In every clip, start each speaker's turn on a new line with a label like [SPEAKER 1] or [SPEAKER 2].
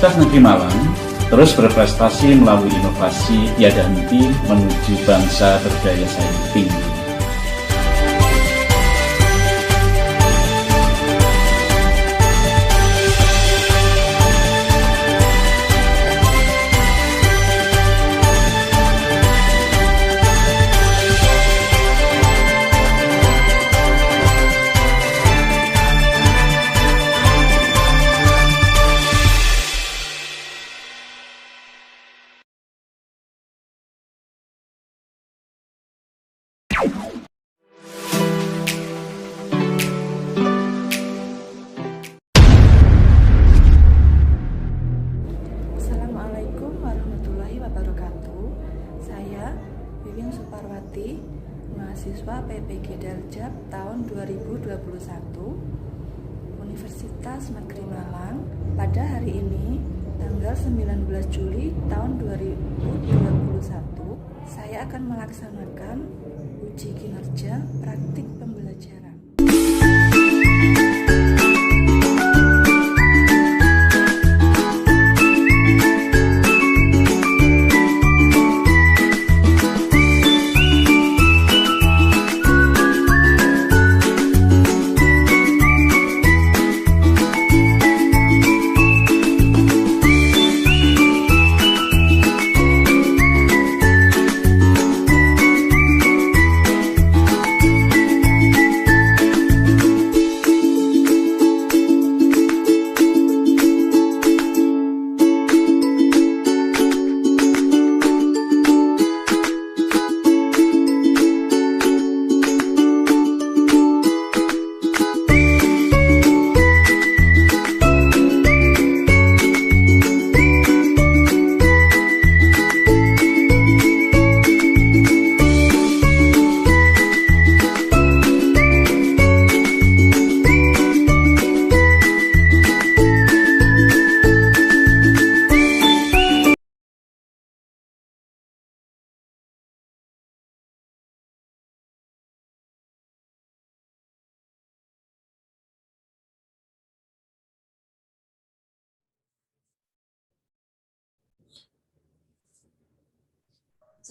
[SPEAKER 1] Universitas Negeri Malang terus berprestasi melalui inovasi tiada henti menuju bangsa berdaya saing tinggi.
[SPEAKER 2] Assalamualaikum warahmatullahi wabarakatuh. Saya Wiwin Suparwati, mahasiswa PPG Daljab tahun 2021 Universitas Negeri Malang. Pada hari ini tanggal 19 Juli tahun 2021 saya akan melaksanakan uji kinerja praktik pembelajaran.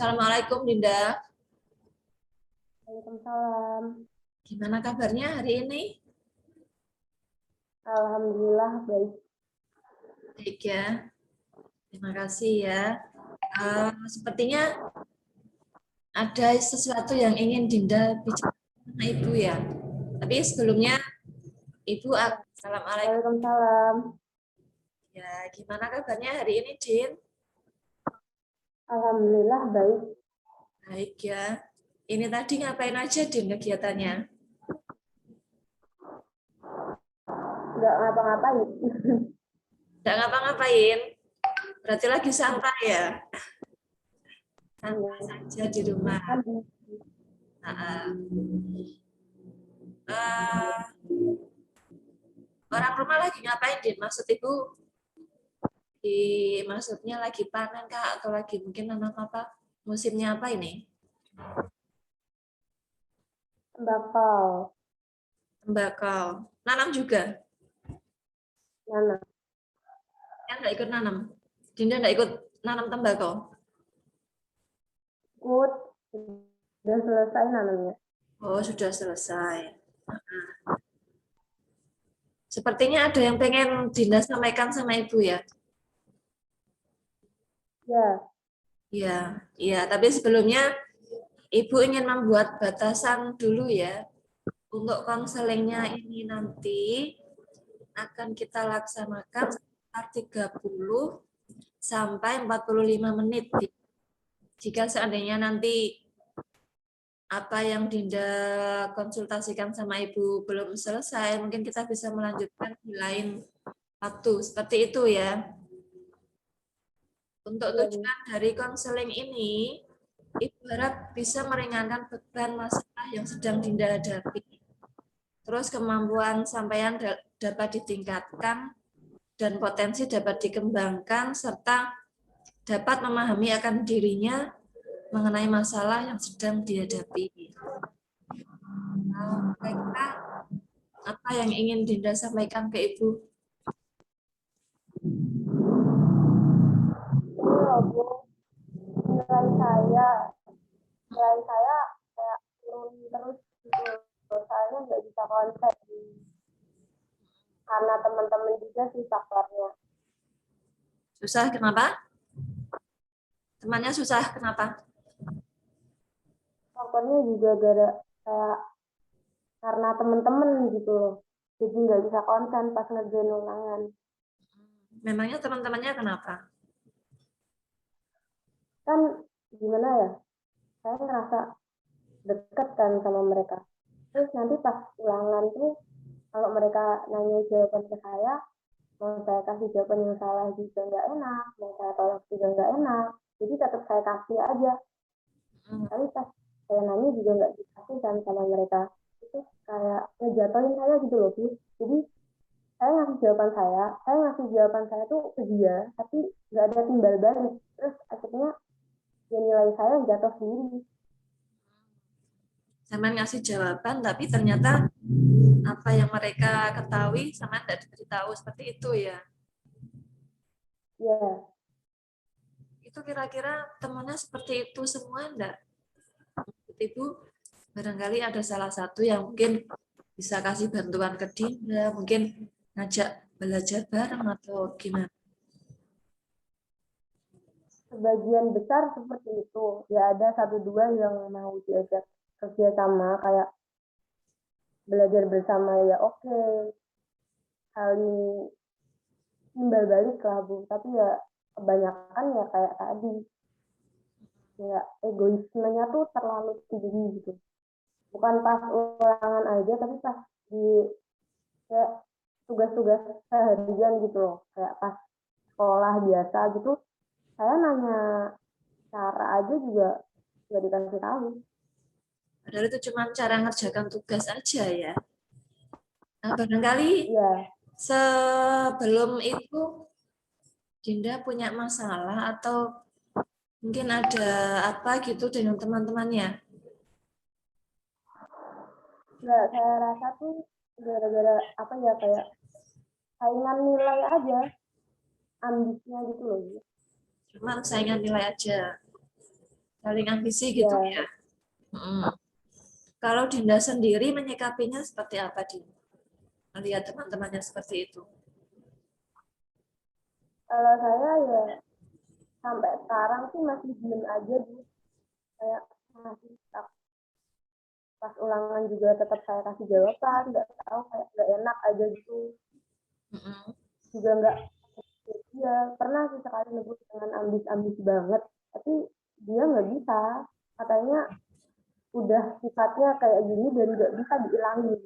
[SPEAKER 3] Assalamualaikum Dinda.
[SPEAKER 4] Waalaikumsalam.
[SPEAKER 3] Gimana kabarnya hari ini?
[SPEAKER 4] Alhamdulillah baik.
[SPEAKER 3] Baik ya. Terima kasih ya. Sepertinya ada sesuatu yang ingin Dinda bicara sama Ibu ya. Tapi sebelumnya Ibu, Assalamualaikum.
[SPEAKER 4] Waalaikumsalam.
[SPEAKER 3] Ya, gimana kabarnya hari ini, Din?
[SPEAKER 4] Alhamdulillah baik.
[SPEAKER 3] Baik ya. Ini tadi ngapain aja, Din, kegiatannya?
[SPEAKER 4] Nggak ngapa-ngapain.
[SPEAKER 3] Nggak ngapa-ngapain? Berarti lagi santai ya? Santai saja di rumah. Orang rumah lagi ngapain, Din? Maksud Ibu, maksudnya lagi panen kah? Atau lagi mungkin nanam apa? Musimnya apa ini?
[SPEAKER 4] Tembakau.
[SPEAKER 3] Tembakau. Nanam juga?
[SPEAKER 4] Nanam.
[SPEAKER 3] Yang nggak ikut nanam? Dinda nggak ikut nanam tembakau?
[SPEAKER 4] Ikut. Sudah selesai nanamnya.
[SPEAKER 3] Oh, sudah selesai. Sepertinya ada yang pengen Dinda sampaikan sama Ibu ya?
[SPEAKER 4] Ya.
[SPEAKER 3] Iya, iya. Tapi sebelumnya Ibu ingin membuat batasan dulu ya. Untuk konselingnya ini nanti akan kita laksanakan sekitar 30 sampai 45 menit. Jika seandainya nanti apa yang Dinda konsultasikan sama Ibu belum selesai, mungkin kita bisa melanjutkan di lain waktu. Seperti itu ya. Untuk tujuan dari konseling ini, Ibu harap bisa meringankan beban masalah yang sedang Dinda hadapi. Terus kemampuan sampean dapat ditingkatkan dan potensi dapat dikembangkan serta dapat memahami akan dirinya mengenai masalah yang sedang dihadapi. Kira-kira apa yang ingin Dinda sampaikan ke Ibu?
[SPEAKER 4] ini loh Bu, nilai saya kayak turun terus gitu. Soalnya nggak bisa konsep karena teman-teman juga sih faktornya.
[SPEAKER 3] Susah kenapa? Temannya susah kenapa?
[SPEAKER 4] Faktornya juga kayak karena teman-teman gitu loh. Jadi nggak bisa konsen pas ngerjain ulangan.
[SPEAKER 3] Memangnya teman-temannya kenapa?
[SPEAKER 4] Kan gimana ya, saya ngerasa deket kan sama mereka. Terus nanti pas ulangan tuh kalau mereka nanya jawaban ke saya, mau saya kasih jawaban yang salah juga nggak enak, mau saya tolak juga nggak enak. Jadi tetap saya kasih aja. Tapi pas saya nanya juga nggak dikasih kan sama mereka. Itu kayak ngejatuhin saya gitu loh Bu. Jadi saya ngasih jawaban saya tuh ke dia, tapi nggak ada timbal balik. Terus akhirnya ya nilai saya jatuh sendiri.
[SPEAKER 3] Sama ngasih jawaban, tapi ternyata apa yang mereka ketahui sama tidak diberitahu seperti itu ya.
[SPEAKER 4] Ya,
[SPEAKER 3] Itu kira-kira temannya seperti itu semua enggak? Ibu, barangkali ada salah satu yang mungkin bisa kasih bantuan ke Dinda, mungkin ngajak belajar bareng atau gimana?
[SPEAKER 4] sebagian besar seperti itu. Ya ada satu dua yang mau diajak kerja sama kayak belajar bersama ya oke. Saling timbal balik lah Bu. Tapi ya kebanyakan ya kayak tadi. Ya egoismenya tuh terlalu tinggi gitu. Bukan pas ulangan aja tapi pas di kayak tugas-tugas seharian gitu loh. Kayak pas sekolah biasa gitu. Saya nanya cara aja juga nggak dikasih tahu.
[SPEAKER 3] Padahal itu cuma cara ngerjakan tugas aja ya. Nah, barangkali
[SPEAKER 4] Ya,
[SPEAKER 3] sebelum itu Dinda punya masalah atau mungkin ada apa gitu dengan teman-temannya.
[SPEAKER 4] nggak saya rasa tuh gara-gara apa ya kayak saingan nilai aja, ambisnya gitu loh.
[SPEAKER 3] Cuma saingan nilai aja. Saling ambisi gitu
[SPEAKER 4] Ya,
[SPEAKER 3] ya. Kalau Dinda sendiri menyikapinya seperti apa, Dinda? Melihat teman-temannya seperti itu.
[SPEAKER 4] kalau saya ya sampai sekarang sih masih diem aja gitu. Kayak masih stuck. Pas ulangan juga tetap saya kasih jawaban, nggak tahu kayak nggak enak aja gitu. Juga nggak dia pernah sih sekali nyebut dengan ambis-ambis banget, tapi dia nggak bisa. Katanya udah sifatnya kayak gini dan nggak bisa diilangin.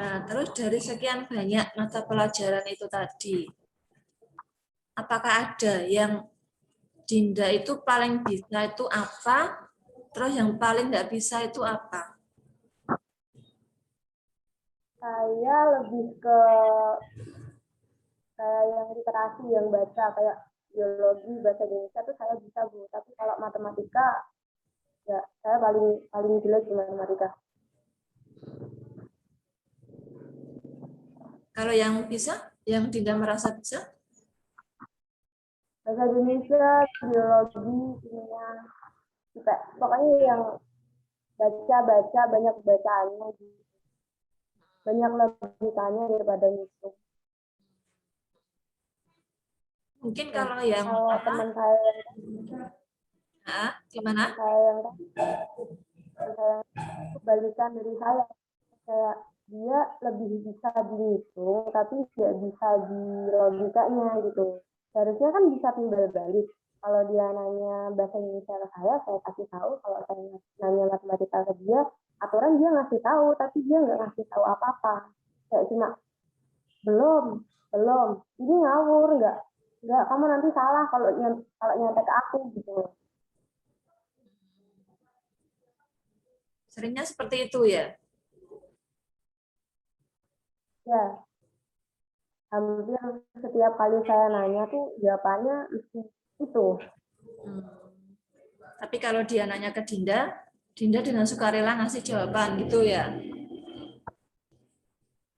[SPEAKER 3] Nah, terus dari sekian banyak mata pelajaran itu tadi, apakah ada yang Dinda itu paling bisa itu apa, terus yang paling nggak bisa itu apa?
[SPEAKER 4] Saya lebih ke kayak yang literasi yang baca kayak biologi bahasa Indonesia tuh saya bisa Bu, tapi kalau matematika ya saya paling paling jelek di matematika.
[SPEAKER 3] Kalau yang bisa, yang Dinda merasa bisa,
[SPEAKER 4] Bahasa Indonesia, biologi, kimia, pokoknya yang baca banyak bacaannya gitu. Banyak logikanya daripada itu.
[SPEAKER 3] mungkin
[SPEAKER 4] Nah,
[SPEAKER 3] kalau yang
[SPEAKER 4] kalau teman saya
[SPEAKER 3] gimana?
[SPEAKER 4] yang saya kebalikan dari saya kayak dia lebih bisa dihitung tapi tidak bisa di logikanya gitu. Seharusnya kan bisa timbal balik. Kalau dia nanya bahasa Indonesia ke saya kasih tahu. Kalau saya nanya matematika ke dia, aturan dia ngasih tahu, tapi dia nggak ngasih tahu apa-apa. Kayak cuma belum, belum. Ini ngawur, nggak. Kamu nanti salah kalau nyontek aku gitu.
[SPEAKER 3] Seringnya seperti itu ya.
[SPEAKER 4] Ya, hampir setiap kali saya nanya tuh jawabannya itu.
[SPEAKER 3] Tapi kalau dia nanya ke Dinda, Dinda dengan sukarela ngasih jawaban gitu ya.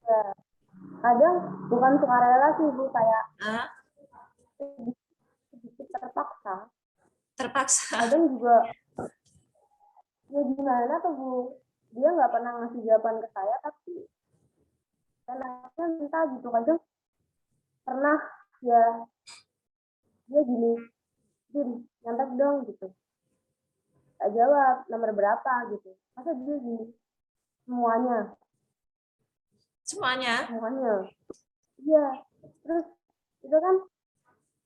[SPEAKER 4] Ya, kadang bukan sukarela sih Bu, kayak
[SPEAKER 3] Ah,
[SPEAKER 4] sedikit terpaksa.
[SPEAKER 3] terpaksa.
[SPEAKER 4] Kadang juga ya gimana tuh Bu, dia nggak pernah ngasih jawaban ke saya, tapi anaknya minta gitu. Kadang pernah ya dia gini, Din, nyontek dong gitu. Tak jawab, nomor berapa gitu. Masa dia gini, semuanya,
[SPEAKER 3] Semuanya.
[SPEAKER 4] semuanya. Iya, terus itu kan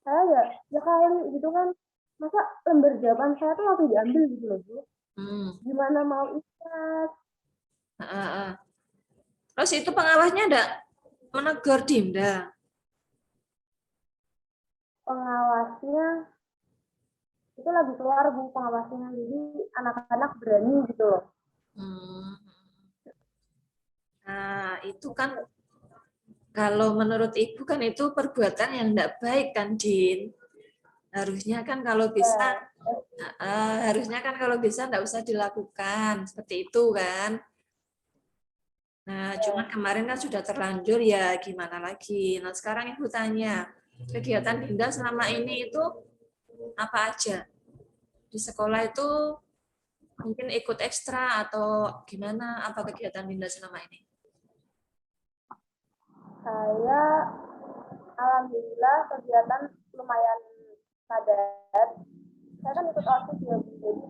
[SPEAKER 4] saya ya kali gitu kan. Masa lembar jawaban saya tuh langsung diambil gitu loh Bu.
[SPEAKER 3] Hmm.
[SPEAKER 4] Gimana mau ikhlas?
[SPEAKER 3] Ah, ah. Terus itu pengawasnya enggak menegur Dinda?
[SPEAKER 4] Pengawasnya itu lagi keluar Bu, pengawasnya. Jadi anak-anak berani gitu loh.
[SPEAKER 3] Hmm. Nah, itu kan kalau menurut Ibu kan itu perbuatan yang enggak baik kan, Din? Harusnya kan kalau bisa, harusnya kan kalau bisa enggak usah dilakukan seperti itu kan. Nah, cuma kemarin kan sudah terlanjur ya gimana lagi. Nah, sekarang Ibu tanya, kegiatan Dinda selama ini itu apa aja? Di sekolah itu mungkin ikut ekstra atau gimana? Apa kegiatan Dinda selama ini?
[SPEAKER 4] Saya alhamdulillah kegiatan lumayan padat. Saya kan ikut OSIS ya Bu. Jadi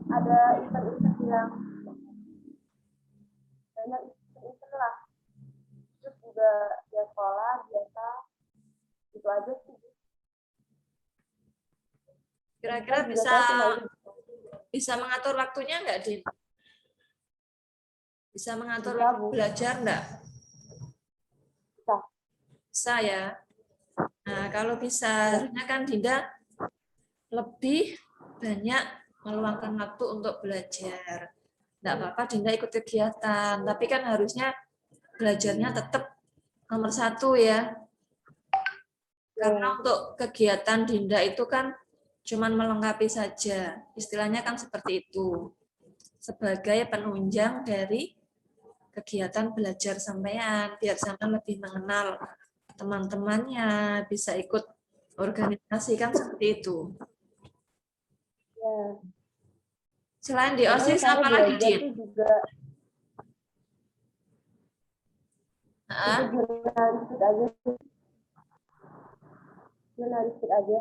[SPEAKER 4] ada event-event yang banyak event lah. Terus juga ya sekolah biasa. Itu aja sih.
[SPEAKER 3] Kira-kira
[SPEAKER 4] Juga
[SPEAKER 3] bisa
[SPEAKER 4] saya cuma ikut.
[SPEAKER 3] bisa mengatur waktunya enggak, Din? Bisa mengatur
[SPEAKER 4] Bisa
[SPEAKER 3] waktu
[SPEAKER 4] Bu.
[SPEAKER 3] belajar enggak?
[SPEAKER 4] Bisa.
[SPEAKER 3] Bisa ya. Nah, kalau bisa, harusnya kan Dinda lebih banyak meluangkan waktu untuk belajar. Enggak apa-apa Dinda ikut kegiatan, tapi kan harusnya belajarnya tetap nomor satu ya. Karena untuk kegiatan Dinda itu kan cuman melengkapi saja. Istilahnya kan seperti itu. Sebagai penunjang dari kegiatan belajar sampean, biar sampean lebih mengenal teman-temannya, bisa ikut organisasi kan seperti itu.
[SPEAKER 4] Ya.
[SPEAKER 3] Selain di
[SPEAKER 4] Kadang
[SPEAKER 3] OSIS,
[SPEAKER 4] saya
[SPEAKER 3] apa lagi,
[SPEAKER 4] belajar
[SPEAKER 3] Din?
[SPEAKER 4] tuh juga itu
[SPEAKER 3] Hah?
[SPEAKER 4] jurnalistik aja sih. Jurnalistik aja.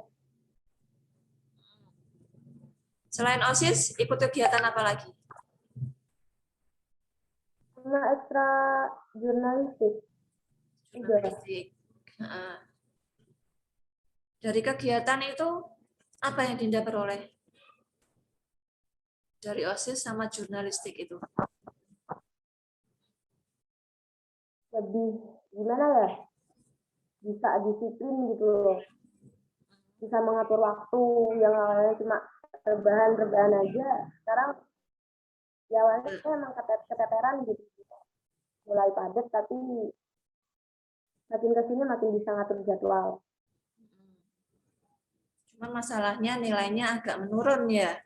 [SPEAKER 3] Selain OSIS, ikut kegiatan apa lagi?
[SPEAKER 4] Cuma ekstra jurnalistik. Udah.
[SPEAKER 3] Jurnalistik. Heeh. Dari kegiatan itu, apa yang Dinda peroleh? Dari OSIS sama jurnalistik itu.
[SPEAKER 4] Lebih gimana ya? Bisa disiplin gitu loh. Bisa mengatur waktu yang awalnya cuma rebahan aja. Sekarang ya awalnya emang keteteran gitu. Mulai padat tapi makin kesini makin bisa ngatur jadwal.
[SPEAKER 3] Cuman masalahnya nilainya agak menurun ya.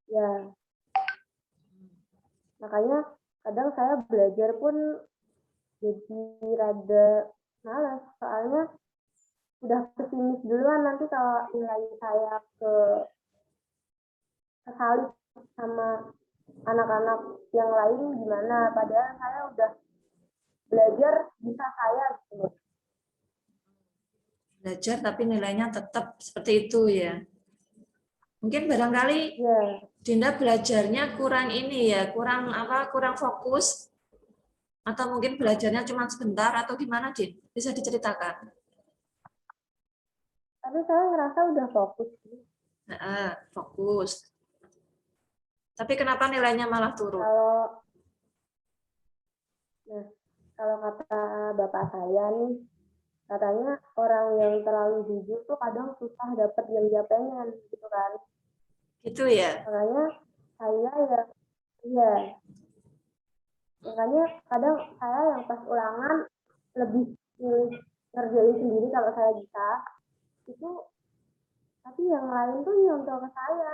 [SPEAKER 4] Ya, makanya kadang saya belajar pun jadi rada malas. Soalnya udah pesimis duluan nanti kalau nilai saya kesalip sama anak-anak yang lain gimana. Padahal saya udah belajar bisa saya gitu.
[SPEAKER 3] Belajar tapi nilainya tetap seperti itu ya. Mungkin barangkali
[SPEAKER 4] Ya,
[SPEAKER 3] Dinda belajarnya kurang ini ya, kurang apa? Kurang fokus atau mungkin belajarnya cuma sebentar atau gimana, Din? Bisa diceritakan?
[SPEAKER 4] tapi saya ngerasa udah fokus.
[SPEAKER 3] Nah, fokus. Tapi kenapa nilainya malah turun?
[SPEAKER 4] Kalau nah, kalau kata bapak saya nih, katanya orang yang terlalu jujur tuh kadang susah dapet yang dia pengen gitu kan.
[SPEAKER 3] Gitu ya.
[SPEAKER 4] Makanya saya ya, iya, makanya kadang saya yang pas ulangan lebih milih ngerjain sendiri kalau saya bisa itu, tapi yang lain tuh nyontoh ke saya.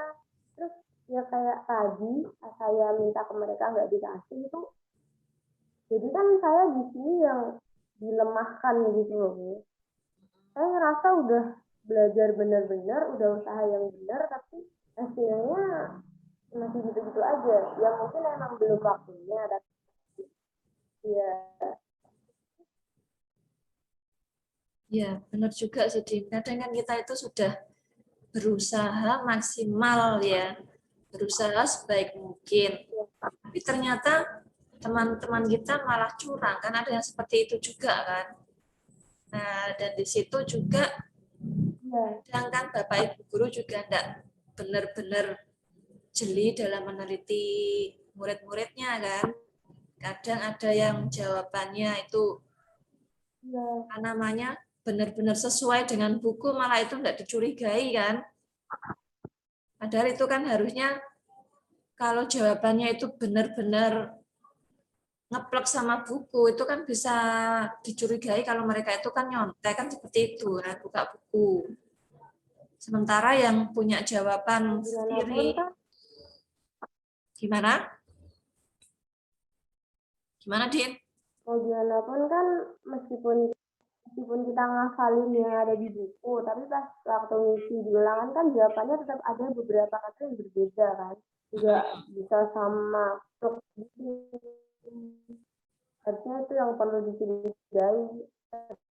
[SPEAKER 4] Terus ya kayak tadi saya minta ke mereka nggak dikasih itu, Jadi kan saya di sini yang dilemahkan gitu loh, Bu. Saya ngerasa udah belajar benar-benar, udah usaha yang benar, tapi hasilnya masih gitu-gitu aja. Ya mungkin emang belum waktunya, tapi ya
[SPEAKER 3] Ya, benar juga sih, Din. Kadang kan kita itu sudah berusaha maksimal ya, berusaha sebaik mungkin. Tapi ternyata teman-teman kita malah curang, kan ada yang seperti itu juga kan. Nah, dan di situ juga
[SPEAKER 4] ya
[SPEAKER 3] kadang kan Bapak Ibu guru juga enggak benar-benar jeli dalam meneliti murid-muridnya kan. Kadang ada yang jawabannya itu
[SPEAKER 4] ya
[SPEAKER 3] apa namanya benar-benar sesuai dengan buku, malah itu enggak dicurigai kan. Padahal itu kan harusnya kalau jawabannya itu benar-benar ngeplek sama buku, itu kan bisa dicurigai kalau mereka itu kan nyontek, kan seperti itu, nah, buka buku. Sementara yang punya jawaban
[SPEAKER 4] gimana pun
[SPEAKER 3] sendiri,
[SPEAKER 4] kan,
[SPEAKER 3] gimana? Gimana, Din?
[SPEAKER 4] mau gimana pun kan meskipun meskipun kita ngafalin yang ada di buku, tapi pas waktu ngisi di ulangan kan jawabannya tetap ada beberapa kata yang berbeda kan, nggak bisa sama truk gitu. Harusnya itu yang perlu dicurigai,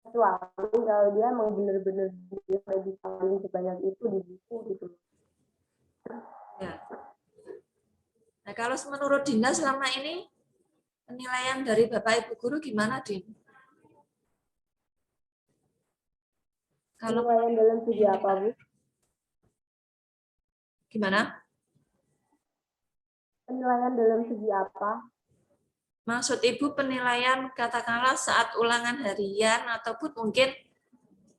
[SPEAKER 4] kecuali kalau dia emang bener-bener dia bisa sebanyak itu di buku gitu.
[SPEAKER 3] Ya. Nah, kalau menurut Dinda selama ini penilaian dari Bapak Ibu guru gimana, Din? Kalau
[SPEAKER 4] Penilaian dalam segi apa, Bu?
[SPEAKER 3] gimana?
[SPEAKER 4] Penilaian dalam segi apa?
[SPEAKER 3] Maksud Ibu penilaian katakanlah saat ulangan harian ataupun mungkin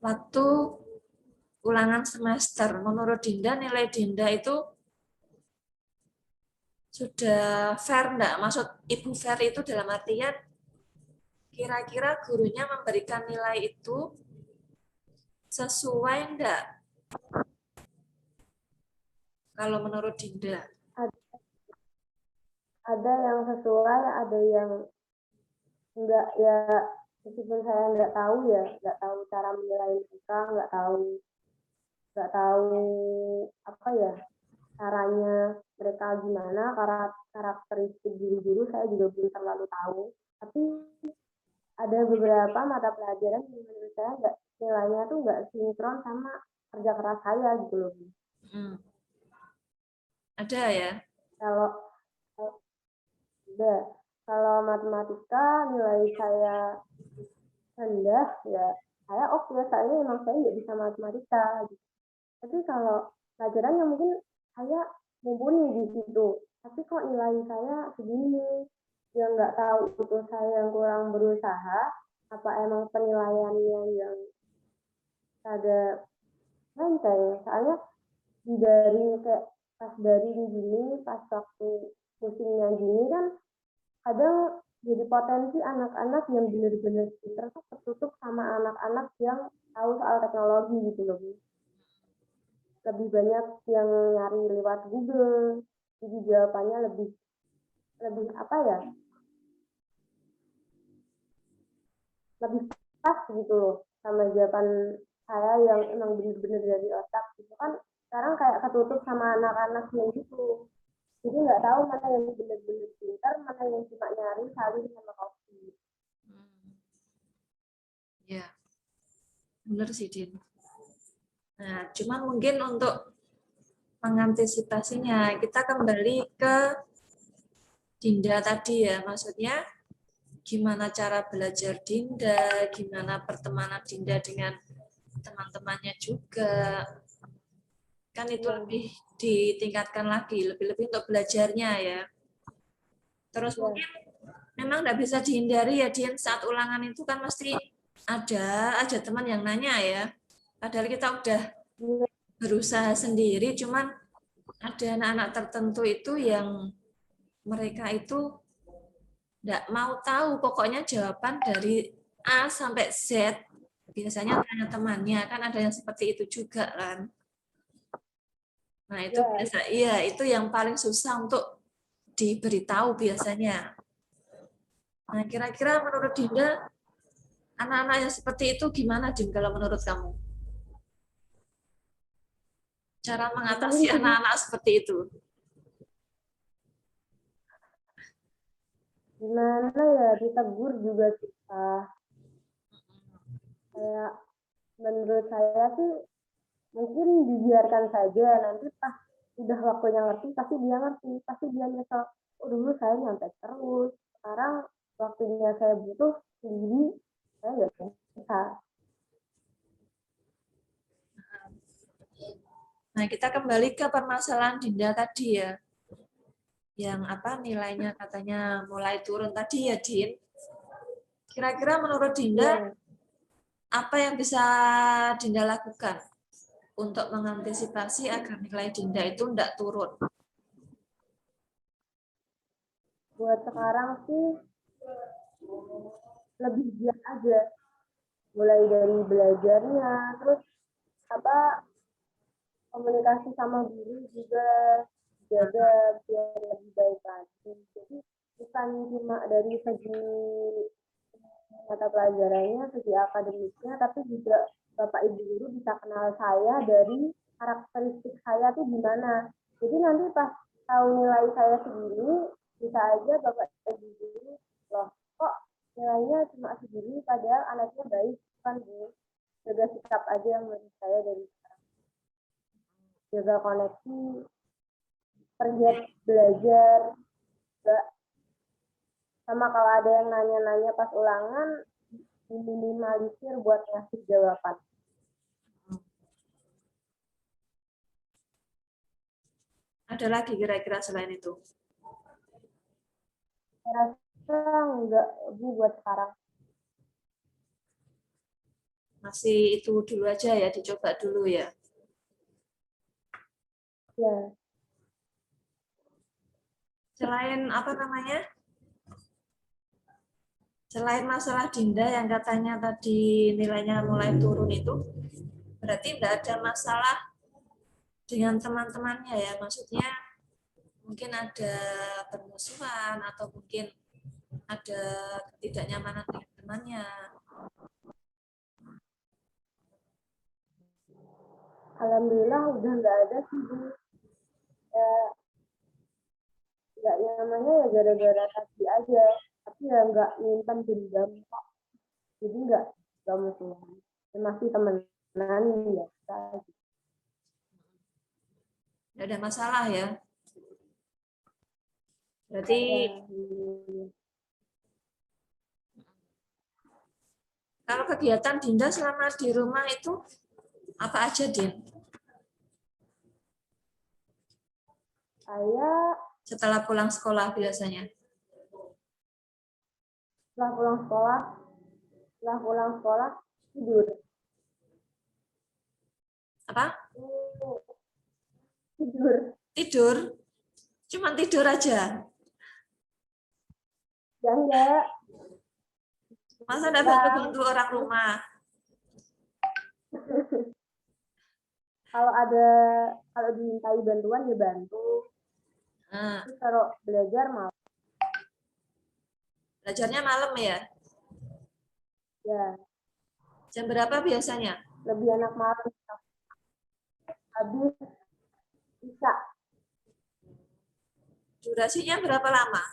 [SPEAKER 3] waktu ulangan semester. Menurut Dinda, nilai Dinda itu sudah fair enggak? Maksud Ibu fair itu dalam artian kira-kira gurunya memberikan nilai itu sesuai enggak? Kalau menurut Dinda.
[SPEAKER 4] Ada yang sesuai, ada yang enggak ya, meskipun saya enggak tahu ya, enggak tahu cara menilai mereka, enggak tahu apa ya caranya mereka gimana, karakteristik guru-guru saya juga belum terlalu tahu. Tapi ada beberapa mata pelajaran yang menurut saya enggak, nilainya tuh enggak sinkron sama kerja keras saya gitu loh.
[SPEAKER 3] Ada ya?
[SPEAKER 4] Kalau ada, kalau matematika nilai saya rendah ya saya oke, saya emang saya nggak bisa matematika gitu. Tapi kalau pelajaran yang mungkin saya mumpuni di situ, tapi kok nilai saya segini, ya nggak tahu itu saya yang kurang berusaha apa emang penilaiannya yang ada menteng. Soalnya dari kayak pas dari gini, pas waktu musimnya gini kan kadang jadi potensi anak-anak yang benar-benar pinter tuh tertutup sama anak-anak yang tahu soal teknologi gitu loh. Lebih banyak yang nyari lewat Google, jadi jawabannya lebih apa ya, lebih pas gitu loh sama jawaban saya yang emang benar-benar dari otak gitu kan. Sekarang kayak ketutup sama anak-anak yang gitu, jadi nggak tahu mana yang benar-benar pintar, mana yang cuma nyari salin sama kopi.
[SPEAKER 3] Ya, benar sih, Din. Nah, cuman mungkin untuk mengantisipasinya, kita kembali ke Dinda tadi ya, maksudnya gimana cara belajar Dinda, gimana pertemanan Dinda dengan teman-temannya juga. Kan itu lebih ditingkatkan lagi, lebih-lebih untuk belajarnya ya. Terus mungkin memang nggak bisa dihindari ya, Din, saat ulangan itu kan pasti ada aja teman yang nanya ya. Padahal kita udah berusaha sendiri, cuman ada anak-anak tertentu itu yang mereka itu nggak mau tahu, pokoknya jawaban dari A sampai Z. Biasanya tanya temannya, kan ada yang seperti itu juga kan. Nah itu biasa, iya itu yang paling susah untuk diberitahu biasanya. Nah, kira-kira menurut Dinda, anak-anak yang seperti itu gimana, Din, kalau menurut kamu? Cara mengatasi anak-anak seperti itu.
[SPEAKER 4] Gimana ya, ditegur juga susah. Kayak menurut saya sih mungkin dibiarkan saja, nanti pas udah waktunya ngerti pasti dia nyesel, oh dulu saya nyontek terus, sekarang waktunya saya butuh sendiri, saya nggak bisa.
[SPEAKER 3] Nah, kita kembali ke permasalahan Dinda tadi ya. Yang apa nilainya katanya mulai turun tadi ya, Din. Kira-kira menurut Dinda, apa yang bisa Dinda lakukan untuk mengantisipasi agar nilai Dinda itu tidak turun?
[SPEAKER 4] Buat sekarang sih lebih giat aja, mulai dari belajarnya, terus apa komunikasi sama guru juga jaga biar lebih baik lagi. Jadi bukan cuma dari segi mata pelajarannya, segi akademiknya, tapi juga Bapak Ibu guru bisa kenal saya dari karakteristik saya tuh gimana. Jadi nanti pas tahu nilai saya segini, bisa aja Bapak Ibu guru, loh kok nilainya cuma segini padahal anaknya baik, kan Bu. Jaga sikap aja yang menurut saya dari sekarang. Jaga koneksi, pergiat belajar, juga sama kalau ada yang nanya-nanya pas ulangan, diminimalisir buat ngasih jawaban.
[SPEAKER 3] Ada lagi kira-kira selain itu?
[SPEAKER 4] Saya rasa enggak, Bu, buat sekarang.
[SPEAKER 3] Masih itu dulu aja ya, dicoba dulu ya.
[SPEAKER 4] Ya.
[SPEAKER 3] Selain apa namanya? Selain masalah Dinda yang katanya tadi nilainya mulai turun itu, berarti tidak ada masalah dengan teman-temannya ya, maksudnya mungkin ada permusuhan atau mungkin ada ketidaknyamanan dengan temannya.
[SPEAKER 4] Alhamdulillah udah nggak ada sih, Bu. Ya, nggak nyamannya ya gara-gara tadi aja. Tapi ya nggak nyimpan dendam kok. Jadi nggak musuhan. Ya, masih temenan ya.
[SPEAKER 3] Tidak ada masalah ya. Berarti kalau kegiatan Dinda selama di rumah itu apa aja, Din?
[SPEAKER 4] Saya
[SPEAKER 3] Setelah pulang sekolah biasanya.
[SPEAKER 4] setelah pulang sekolah tidur.
[SPEAKER 3] Apa?
[SPEAKER 4] Tidur.
[SPEAKER 3] Tidur? Cuman tidur aja?
[SPEAKER 4] Ya enggak.
[SPEAKER 3] Masa enggak bantu-bantu orang rumah?
[SPEAKER 4] Kalau dimintai bantuan ya bantu.
[SPEAKER 3] Nah,
[SPEAKER 4] Terus kalau belajar mau.
[SPEAKER 3] belajarnya malam ya?
[SPEAKER 4] Ya.
[SPEAKER 3] Jam berapa biasanya?
[SPEAKER 4] Lebih enak malam. Habis bisa.
[SPEAKER 3] Durasinya berapa lama?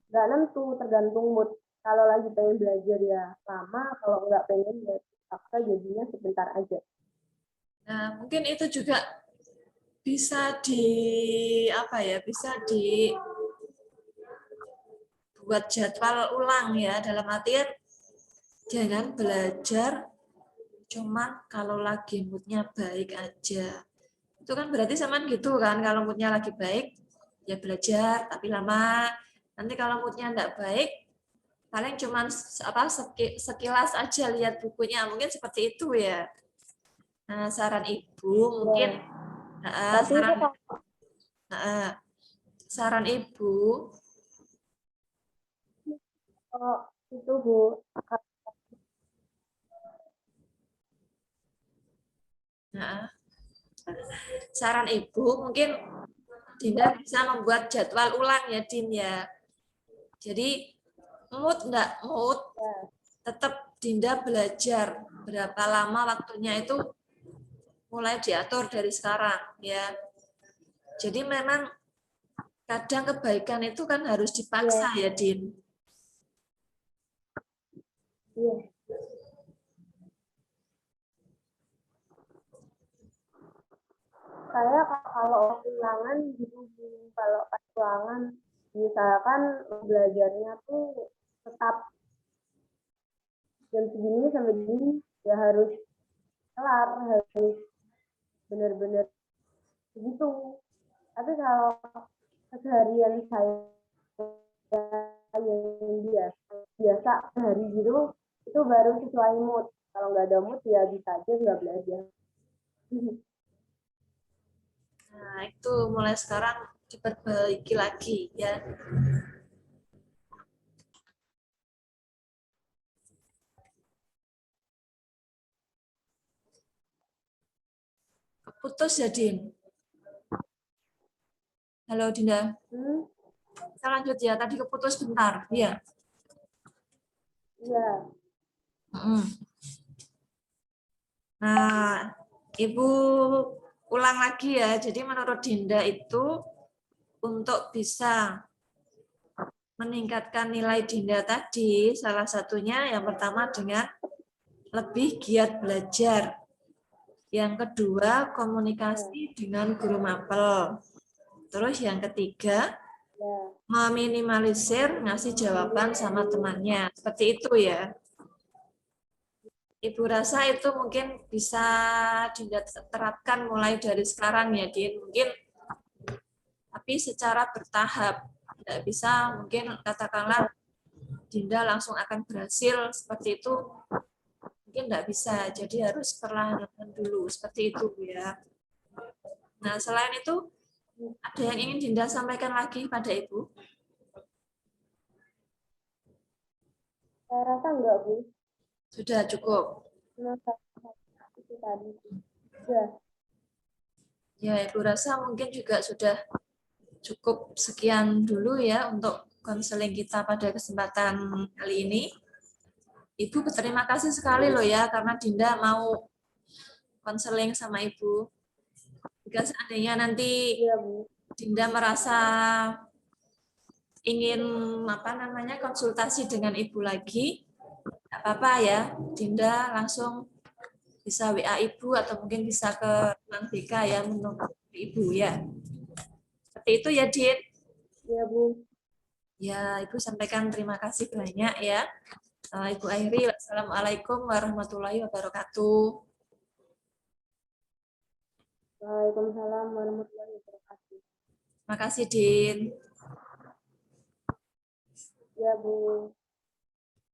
[SPEAKER 4] Nggak nentu, tergantung mood. Kalau lagi pengen belajar ya lama, kalau nggak pengen ya paksa jadinya sebentar aja.
[SPEAKER 3] Nah, mungkin itu juga bisa bisa dibuat jadwal ulang ya, dalam artian jangan belajar cuma kalau lagi moodnya baik aja. Itu kan berarti sama gitu kan, kalau moodnya lagi baik ya belajar tapi lama. Nanti kalau moodnya enggak baik paling cuma sekilas aja lihat bukunya, mungkin seperti itu ya. Nah, saran ibu mungkin saran ibu
[SPEAKER 4] itu Bu,
[SPEAKER 3] saran ibu mungkin Dinda bisa membuat jadwal ulang ya, Din ya. Jadi mood enggak mood, tetap Dinda belajar. Berapa lama waktunya itu mulai diatur dari sekarang ya. Jadi memang kadang kebaikan itu kan harus dipaksa ya, Din.
[SPEAKER 4] Iya. Saya kalau ulangan gitu, kalau pas ulangan misalkan belajarnya tuh tetap jam segini sampai gini ya harus kelar, harus benar-benar begitu. Tapi kalau keseharian saya yang biasa hari gitu itu baru sesuai mood. Kalau nggak ada mood ya bisa aja nggak belajar.
[SPEAKER 3] Nah, itu mulai sekarang diperbaiki lagi ya. Keputus ya, Din. Halo, Dinda. Kita lanjut ya, tadi keputus bentar. Iya.
[SPEAKER 4] Iya.
[SPEAKER 3] Nah, Ibu ulang lagi ya. Jadi menurut Dinda itu untuk bisa meningkatkan nilai Dinda tadi, salah satunya yang pertama dengan lebih giat belajar. Yang kedua, komunikasi dengan guru mapel. Terus yang ketiga, meminimalisir ngasih jawaban sama temannya. Seperti itu ya. Ibu rasa itu mungkin bisa Dinda terapkan mulai dari sekarang ya, Din. Mungkin tapi secara bertahap. Tidak bisa mungkin katakanlah Dinda langsung akan berhasil seperti itu. Mungkin tidak bisa, jadi harus perlahan-lahan dulu. Seperti itu ya. Nah, selain itu, ada yang ingin Dinda sampaikan lagi pada Ibu?
[SPEAKER 4] Saya rasa enggak, Bu.
[SPEAKER 3] Sudah cukup.
[SPEAKER 4] Itu tadi. Ya.
[SPEAKER 3] Ya, Ibu rasa mungkin juga sudah cukup sekian dulu ya untuk konseling kita pada kesempatan kali ini. Ibu berterima kasih sekali loh ya karena Dinda mau konseling sama Ibu. Jika seandainya nanti Dinda merasa ingin konsultasi dengan Ibu lagi, tidak apa-apa ya, Dinda langsung bisa WA Ibu atau mungkin bisa ke ruang BK ya menunggu Ibu ya. Seperti itu ya, Din.
[SPEAKER 4] Iya, Bu.
[SPEAKER 3] Ya, Ibu sampaikan terima kasih banyak ya. Ibu akhiri, wassalamualaikum warahmatullahi wabarakatuh.
[SPEAKER 4] Waalaikumsalam warahmatullahi wabarakatuh.
[SPEAKER 3] Terima kasih, Din.
[SPEAKER 4] Ya, Bu.